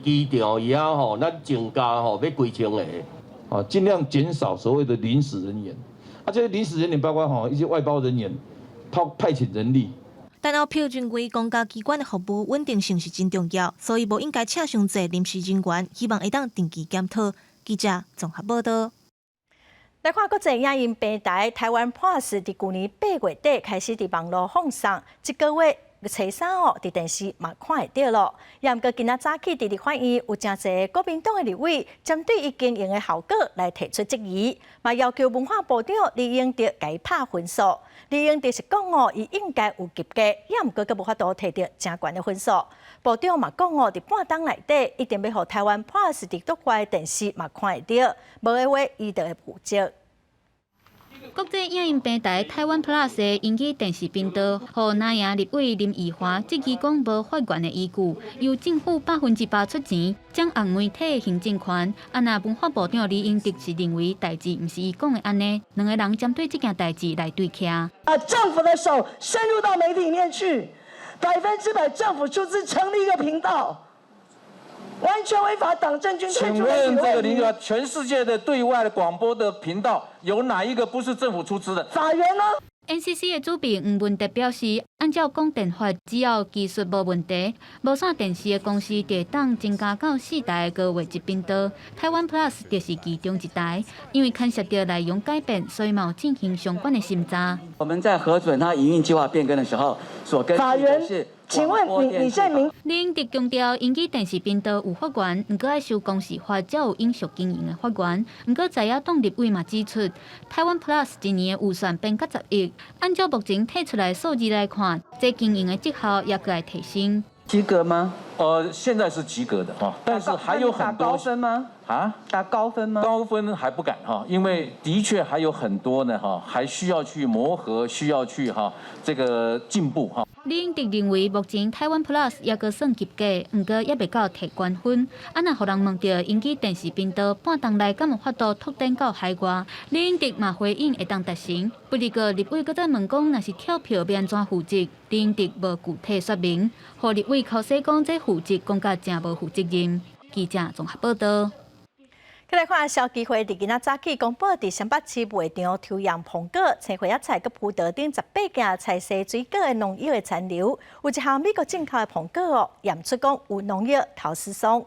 机场以后吼，咱增加吼要几千个，尽量减少所谓的临时人员。这些临时人员包括一些外包人员，派遣人力。陈敖碧认为，公家机关的服务稳定性是真重要，所以无应该请上济临时人员，希望会当定期检讨。记者综合报道。来看国际影音平台台湾 Plus， 伫去年8月底开始伫网络放送，一个月。初3哦，伫电视嘛看会到咯。也毋过今仔早起伫立法院有真侪国民党的立委针对伊经营的效果来提出质疑，嘛要求文化部长李英德改拍分数。李英德是讲哦，伊应该有及格，也毋过佮无法度摕到正悬的分数。部长嘛讲哦，伫半当内底一定要互台湾 Plus 伫国外电视嘛看会到，无的话伊就会负责。国际影音平台台湾 Plus 的英语电视频道，和南洋立委林奕华质疑讲无法源的依据，由政府100%出钱，将红媒体的行政权。那文化部长李英德是认为代志毋是伊讲的安尼，两个人针对这件代志来对徛。政府的手深入到媒体里面去，100%政府出资成立一个频道。 完全违反党政军退出。请问这个林哥，全世界的对外的广播的频道有哪一个不是政府出资的？法源呢 NCC 的主编吴文德表示，按照广电法，只要技术无问题，无线电视的公司就当增加到4台的高画质频道。台湾 Plus 就是其中一台，因为牵涉到内容改变，所以有进行相关的审查。我们在核准它营运计划变更的时候，所根据的是。 请问你证明？李英德强调，英语电视频道有法源，不过要受公司法才有永续经营的法源。不过在野党立委嘛指出，台湾 Plus 一年的预算变到10亿，按照目前提出来的数字来看，这经营的绩效也可来提升。及格吗？现在是及格的哈，但是还有很多打高分吗？啊，打高分吗？高分还不敢哈，因为的确还有很多呢哈，还需要去磨合，需要去这个进步哈。李英德认为，目前台湾 Plus 也阁算及格，不过也未到摕冠军。若互人问到英语电视频道半档内敢有法度拓展到海外，李英德嘛回应会当达成。不过立委阁再问讲，若是跳票要安怎负责？李英德无具体说明，互立委口说讲这负责讲甲真无负责任。记者综合报道。 再来看消基会，伫今仔早起公布，伫新北市卖场抽样苹果、青花菜、佮葡萄等18件菜色水果的农药的残留，有一项美国进口的苹果验出讲有农药陶斯松。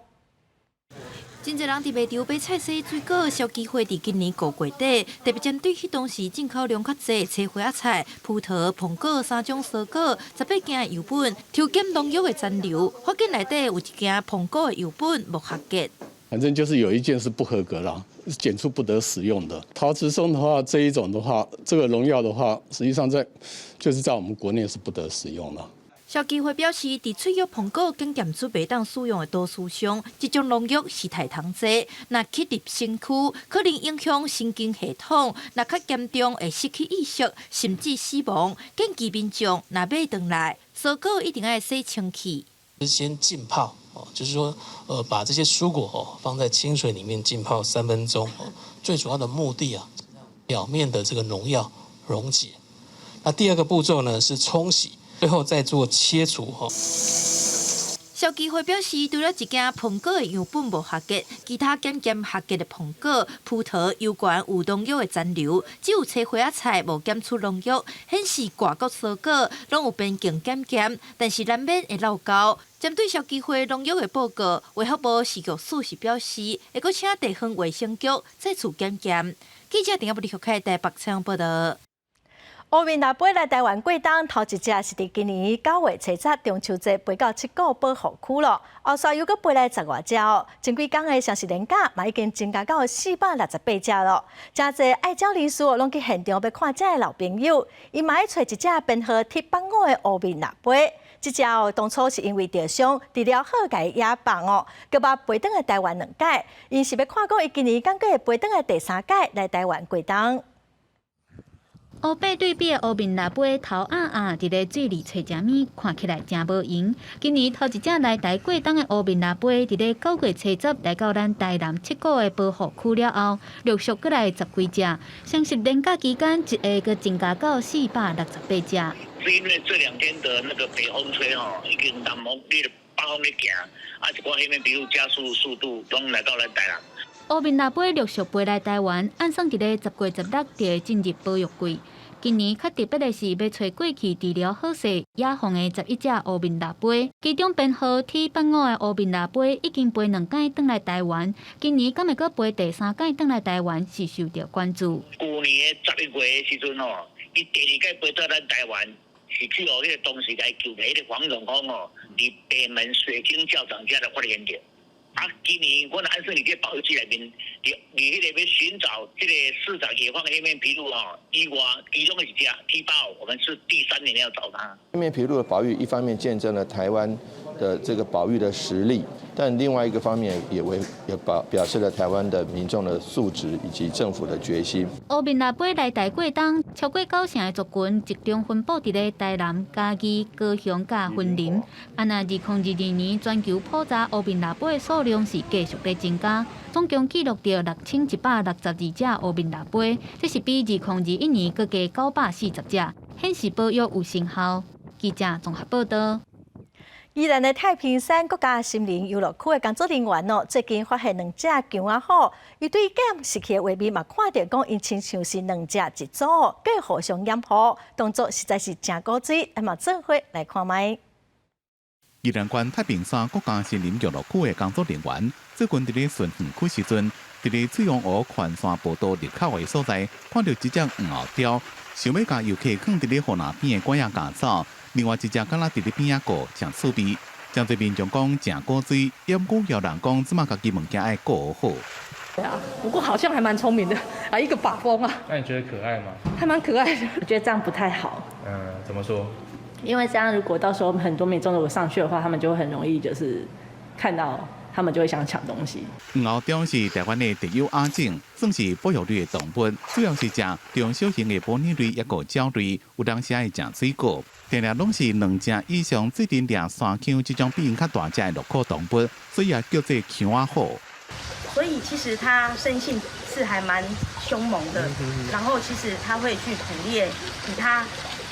真侪人伫卖场买菜色水果，消基会伫今年5月底，特别针对迄当时进口量较侪青花菜、葡萄、苹果3种蔬果18件样本，抽检农药的残留，发现内底有一件苹果的样本无合格。 反正就是有一件是不合格啦，检出不得使用的。陶瓷松的话，这一种的话，这个农药的话，实际上在我们国内是不得使用的。消基会表示，伫脆肉苹果经验出袂当使用的毒素上，这种农药是太糖剂，若吸入身躯，可能影响神经系统，若较严重会失去意识，甚至死亡。建议民众若买回来，蔬果一定要洗清气。先浸泡。 就是说，把这些蔬果放在清水里面浸泡3分钟，最主要的目的啊，表面的这个农药溶解。那第2个步骤呢是冲洗，最后再做切除哈。消基会表示，除了一件苹果的样本无合格，其他检验合格的苹果、葡萄有关有农药的残留，只有青花菜无检出农药，显示外国蔬果拢有边境检验，但是难免会漏交。 针对消基会农药的报告，卫福部食药署是表示，会阁请地方卫生局再次检验。记者电话不离开台北采访报道。乌面腊飞来台湾过冬，头一只是伫今年9月初7中秋节飞到7股保护区咯。后续又阁飞来10外只哦，前几天的双十连假嘛已经增加到468只咯。真侪爱鸟人士拢去现场要看这的老朋友，伊嘛爱找一只编号T85的乌面腊飞。 这只当初是因为受伤，治疗好甲伊野放哦，佮把飞转来台湾2届，因是要看过伊今年敢会飞转来第3届来台湾过冬。乌白对比的乌面腊飞头伫咧水里找食物，看起来真无闲。今年头一只来台过冬的乌面腊飞，伫咧9月初10来到咱台南7股的保护区了后，陆续过来10几只。双十连假期间，一下佮增加到468只。 是因为这2天的那个北风吹已经南风你北风咧行，一寡迄面比如加速度拢来到咱台南。乌面腊飞陆续飞来台湾，按算伫咧10月16日进入保育季。今年较特别的是，要找过去治疗好势野放的11只乌面腊飞，其中编号T85的乌面腊飞已经飞2届转来台湾，今年敢会阁飞第3届转来台湾，是受到关注。去年11月的时阵伊第2届飞到咱台湾。 是去迄个当时来救的迄个黄永康伫北门水晶教堂家来发现的，今年我安顺里这保育区内面，你迄个要寻找这个市长野放黑面琵鹭以外，其中的一家踢爆，我们是第3年要找它。黑面琵鹭的保育，一方面见证了台湾的这个保育的实力，但另外一个方面也表示了台湾的民众的素质以及政府的决心。乌面腊八来台过冬，超过90成的族群集中分布伫咧台南、嘉义、高雄、甲云林。那2022年全球普查乌面腊八的数量是继续在增加，总共记录到6162只乌面腊八，这是比2021年各加940只，显示保育有成效。记者综合报道。宜兰的太平山国家森林游乐区的工作人员最近发现2只强仔虎，伊对检视器的画面嘛看到讲，因亲像是2只一组，佮互相掩护，动作实在是真古锥，那么做伙来看卖。宜兰县太平山国家森林游乐区的工作人员，最近伫咧顺园区时阵，伫咧水王湖环山步道入口的所在，看到一只黄喉雕，想要甲游客放伫咧河南边的拐仔架走。另外一只敢若伫咧边仔顾，真趣味。真侪民众讲真古锥，也毋过有人讲，即马家己物件爱顾好。对啊，不过好像还蛮聪明的啊，一个把风啊。那你觉得可爱吗？还蛮可爱的。我觉得这样不太好。怎么说？因为这样如果到时候很多民众如果上去的话，他们就会很容易就是看到。他们就会想抢东西。黄喉雕是台湾的特有亚种，算是保育类的动物，主要是食中小型的哺乳类也个鸟类，有当时会食水果。定定拢是2只以上，最近掠3腔这种比因较大只的鹿科动物，所以也叫做强仔虎。所以其实它生性是还蛮凶猛的，然后其实它会去捕猎比它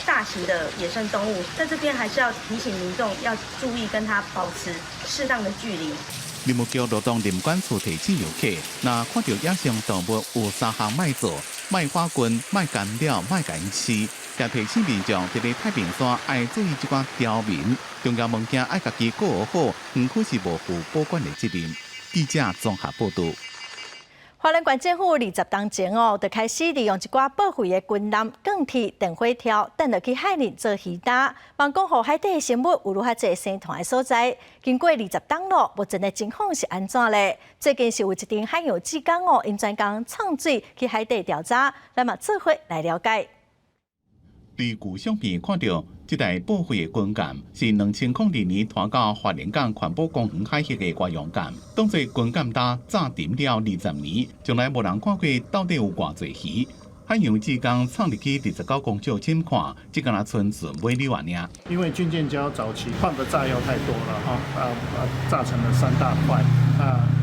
大型的野生动物，在这边还是要提醒民众要注意跟它保持适当的距离。林务局劳动林管处提醒游客，若看到野生动物有3项莫做：莫花棍、莫干扰、莫甲因吃。也提醒民众伫咧太平山爱注意这寡条文，重要物件爱家己顾好，唔可是无负保管的责任。记者综合报道。花莲县政府20年前就开始利用一寡报废的军舰、钢铁、电火条等落去海里做鱼搭，望讲互海底生物有愈较侪生团的所在。经过20年咯，目前的情况是安怎咧？最近是有一阵海洋志工因专工创水去海底调查，咱嘛做伙来了解。伫旧相片看到，这台报废的军舰是2002年拖到花莲港环保公园海域的外洋舰，当作军舰搭早沉了20年，从来无人看过到底有偌侪鱼。海洋志工创入去29公尺深看，只敢若纯纯尾溜啊尔。因为军舰礁早期放的炸药太多了炸成了3大块，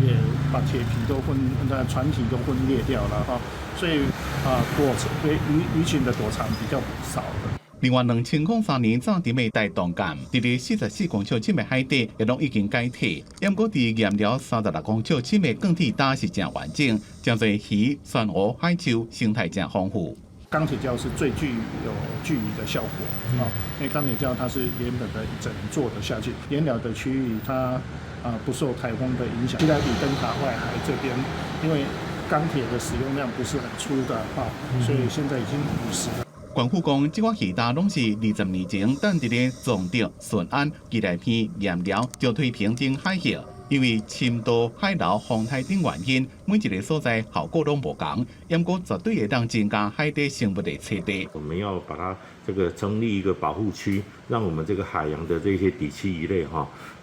也把铁皮都船体都分裂掉了所以鱼群的躲藏比较少的。另外，2003年早沉的大东舰，伫咧44公尺深的海底，也拢已经解体。不过，伫验了36公尺深的钢铁搭是真完整，真侪鱼、珊瑚、海兽生态真丰富。钢铁礁是最具有聚鱼的效果因为钢铁礁它是原本的一整座的下去，沿了的区域它不受台风的影响。就在里登塔外海这边，因为钢铁的使用量不是很粗的所以现在已经50了。县府讲，这款鱼搭拢是20年前等伫咧崇德、顺安、基内片验了就推平顶海域，因为深度、海流、风台等原因，每一个所在效果拢无同，不过绝对会当增加海底生物的栖地。我们要把它这个成立一个保护区，让我们这个海洋的这些底栖鱼类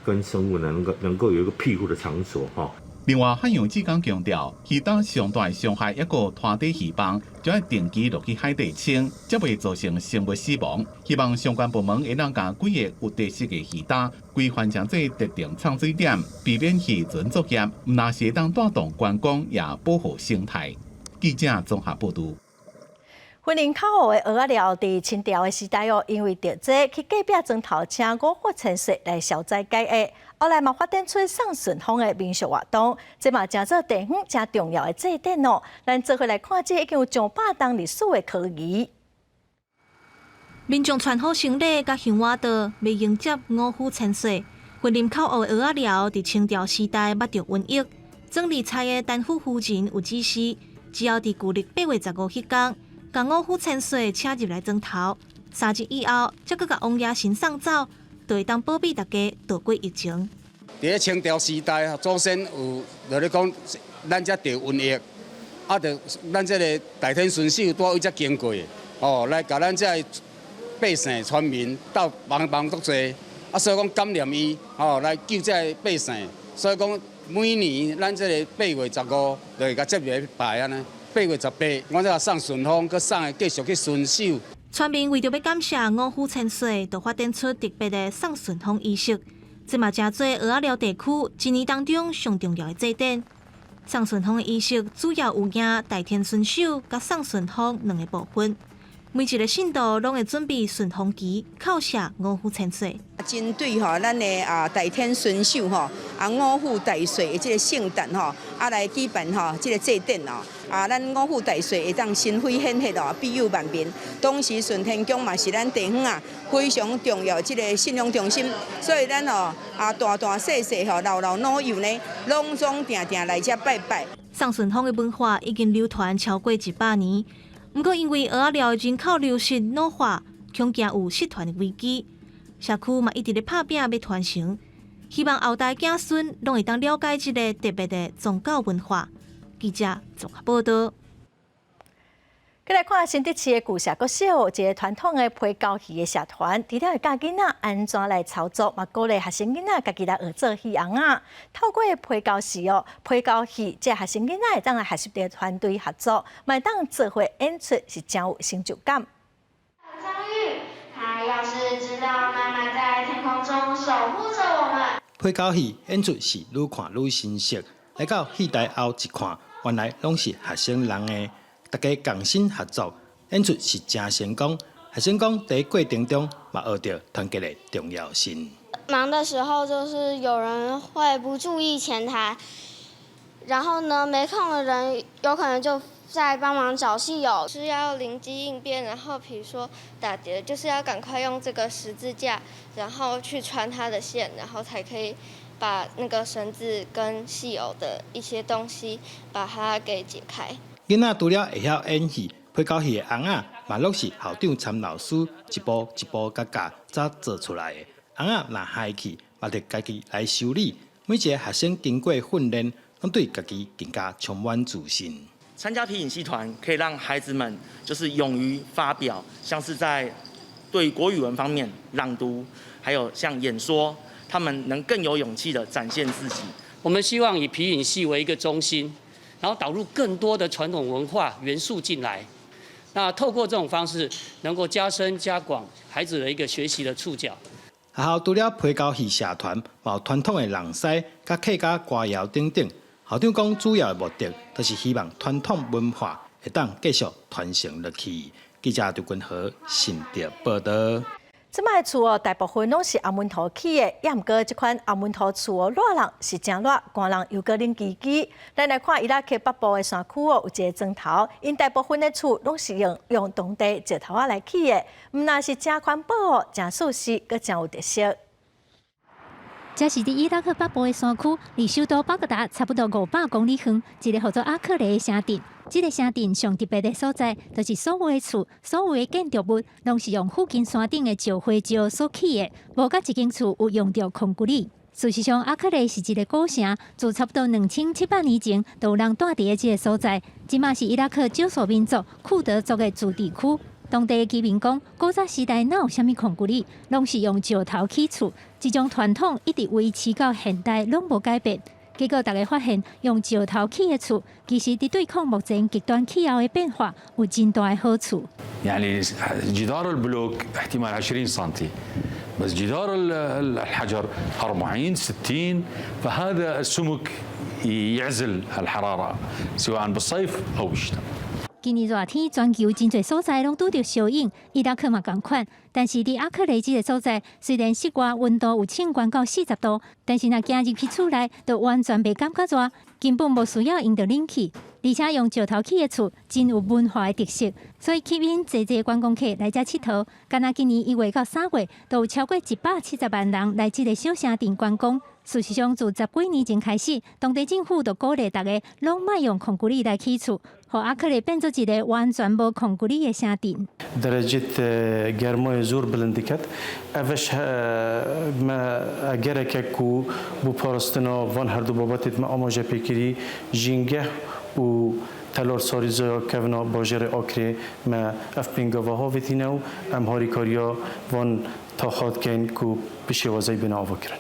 跟生物能够有一个庇护的场所另外，海洋志工强调，鱼搭上大的伤害一个拖底鱼帮，就要定期落去海底清，才袂造成生物死亡。希望相关部门会当将几个有特色的鱼搭规范成做特定畅水点，避免渔船作业，唔那是会当带动观光也保护生态。记者综合报道。云林口湖的蚵仔寮伫清朝的时代因为着这去隔壁庄头请五福千岁来消灾解厄，后来嘛发展出送顺风的民俗活动，这嘛真做地方真重要的祭典咱做伙来看这已经有200档历史的科仪。民众穿好行礼，甲香瓦刀，未迎接五福千岁。云林口湖的蚵仔寮伫清朝时代捌着瘟疫，总理蔡的丹府夫人有指示，只要伫旧历8月15迄天。将五福千岁请入来庄头，3日以后，才搁甲王爷神送走，就会当保庇大家渡过疫情。伫清朝时代，祖先有就咧讲，咱遮得瘟疫，啊，就咱这个大天顺手拄位才经过，哦，来甲咱这百姓村民到忙足济，啊，所以讲感染伊，哦，来救这百姓，所以讲每年咱这个8月15，就会甲接入排安尼，8月18，我再送顺丰，佮送继续去顺手。村民为着要感谢五虎千岁，就发展出特别的送顺丰仪式。这嘛真做蚵仔寮地区一年当中上重要的祭典。送顺丰的仪式主要有影大天顺手甲送顺丰2个部分。每一个信徒拢会准备顺丰旗，叩谢五虎千岁。针对咱的大天顺手五虎大岁的这个圣诞来举办这个祭典咱五虎大岁会当心灰显赫庇佑万民。同时顺天宫嘛是咱地方非常重要这个信仰中心，所以咱大细细老老幼呢，拢总定来遮拜拜。送顺丰的文化已经流传超过100年。不过，因为蚵仔寮人口流失老化，恐惊有失传的危机。社区嘛一直咧拍拼要传承，希望后代子孙拢会当了解这个特别的宗教文化。记者综合报道。再来看新竹市的旧社国小，一个传统的陪教戏的社团，除了教囡仔安怎来操作，嘛鼓励学生囡仔家己来学做戏红仔。透过陪教戏陪教戏，这学生囡仔会当来学习的团队合作，嘛会当做伙演出，是真有成就感。张玉，他要是知道妈妈在天空中守护着我们。陪教戏演出是愈看愈新鲜，来到戏台后一看，原来拢是学生人的。大家共心合作，演出是真成功。学生讲在过程中嘛学到团结的重要性。忙的时候就是有人会不注意前台，然后呢没空的人有可能就在帮忙找戏友，是要灵机应变。然后比如说打碟，就是要赶快用这个十字架，然后去穿它的线，然后才可以把那个绳子跟戏友的一些东西把它给解开。囡仔除了会晓演戏，陪教戏的红仔嘛，拢是校长参老师一步一步教才做出来的。红仔若嗨去，嘛得家己来修理。每一个学生经过训练，拢对家己更加充满自信。参加皮影戏团可以让孩子们就是勇于发表，像是在对国语文方面朗读，还有像演说，他们能更有勇气地展现自己。我们希望以皮影戏为一个中心。然后导入更多的传统文化元素进来，那透过这种方式，能够加深加广孩子的一个学习的触角。学校除了陪教戏社团，有传统的人狮、甲客家歌谣等等。校长讲，主要的目的就是希望传统文化会当继续传承落去。记者刘君和新竹报道。即摆厝大部分拢是阿门头起的，也毋过即款阿门头厝热人是真热，寒人又搁冷叽叽。咱来看伊拉克北部的山区有一个砖头，因大部分的厝拢是用当地石头来起的，毋但是真环保真舒适，搁真有特色。这是伫伊拉克北部的山区，离首都巴格达差不多500公里远，一个叫做阿克雷的城镇。这个城镇上特别的所在，就是所有的厝、所有的建筑物，拢是用附近山顶的石灰石所起的，无甲一间厝有用到空骨力。事实上，阿克雷是一个古城，自差不多2700年前，就有人住伫的这个所在。即嘛是伊拉克少数民族库德族的住地区。当地的居民讲，古早时代哪有啥物空骨力，拢是用石头起厝，这种传统一直维持到现代，拢无改变。结果大家发现，用石头起的厝，其实伫对抗目前极端气候的变化有真大的好处。يعني جدار البلوك احتمال 20 سنتي بس جدار الحجر 40 60 فهذا السمك يعزل الحرارة سواء بالصيف أو بالشتاء。今年热天，全球真侪所在拢拄着小影，伊拉克嘛同款。但是伫阿克雷这个所在，虽然室外温度有升悬到40度，但是若行入去厝内，就完全袂感觉热，根本无需要用到冷气。而且用石头起的厝，真有文化的特色，所以吸引侪观光客来遮佚佗。敢若今年1月到3月，都有超过170万人来这个小城镇观光。事实上，自10几年前开始，当地政府就鼓励大家拢莫用空气来起厝，让阿克里变做一个完全无空气的城镇。درجة گرمای زور بلند کرد. اوش ما اگر که کو بو پارستنا وان هر دو بابت ما آماجه پیکری جنگه و تلار ساریزا کهنا باجر آکره ما اف پینگاوه ها ویتینو ام هاری کاریا وان تا خاد کن کو بشه وزای بنا آوکرن.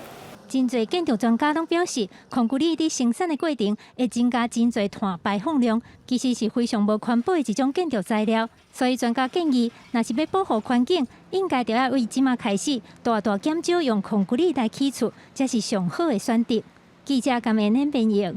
真侪建筑专家拢表示，空气里伫生产的过程会增加真侪碳排放量，其实是非常无环保的一种建筑材料。所以专家建议，若是要保护环境，应该就要为即马开始大大减少用空气里来起厝，才是上好的选择。记者甘延编译。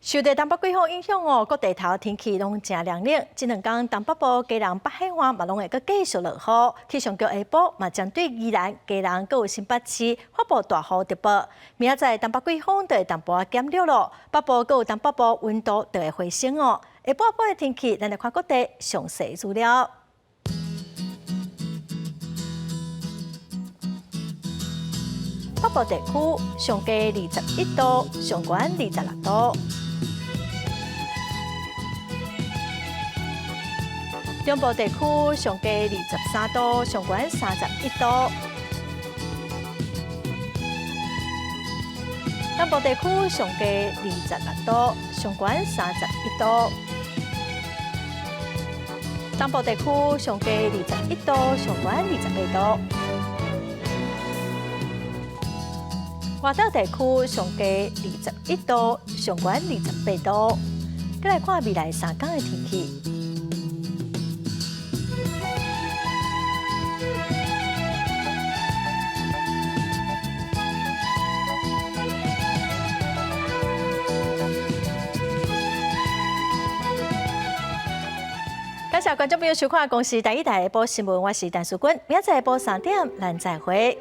受到东北季风影响哦，各地头天气拢真凉冷。这2天东北部、基隆、北海岸嘛拢会阁继续落雨。气象局下晡嘛针对宜兰、基隆阁有新北市发布大雨特报。明仔载东北季风就会淡薄减弱咯，北部阁有东北部温度就会回升哦。下晡的天气，咱来看各地详细资料。北部地区上低21度，上悬26度。中部地区上低23度，上悬31度；南部地区上低26度，上悬31度；东部地区上低21度，上悬28度；外岛地区上低21度，上悬28度。再来看未来3天的天气。感谢观众朋友收看《公视第一台下晡新闻》，我是陈淑君。明仔载下晡3点，咱再会。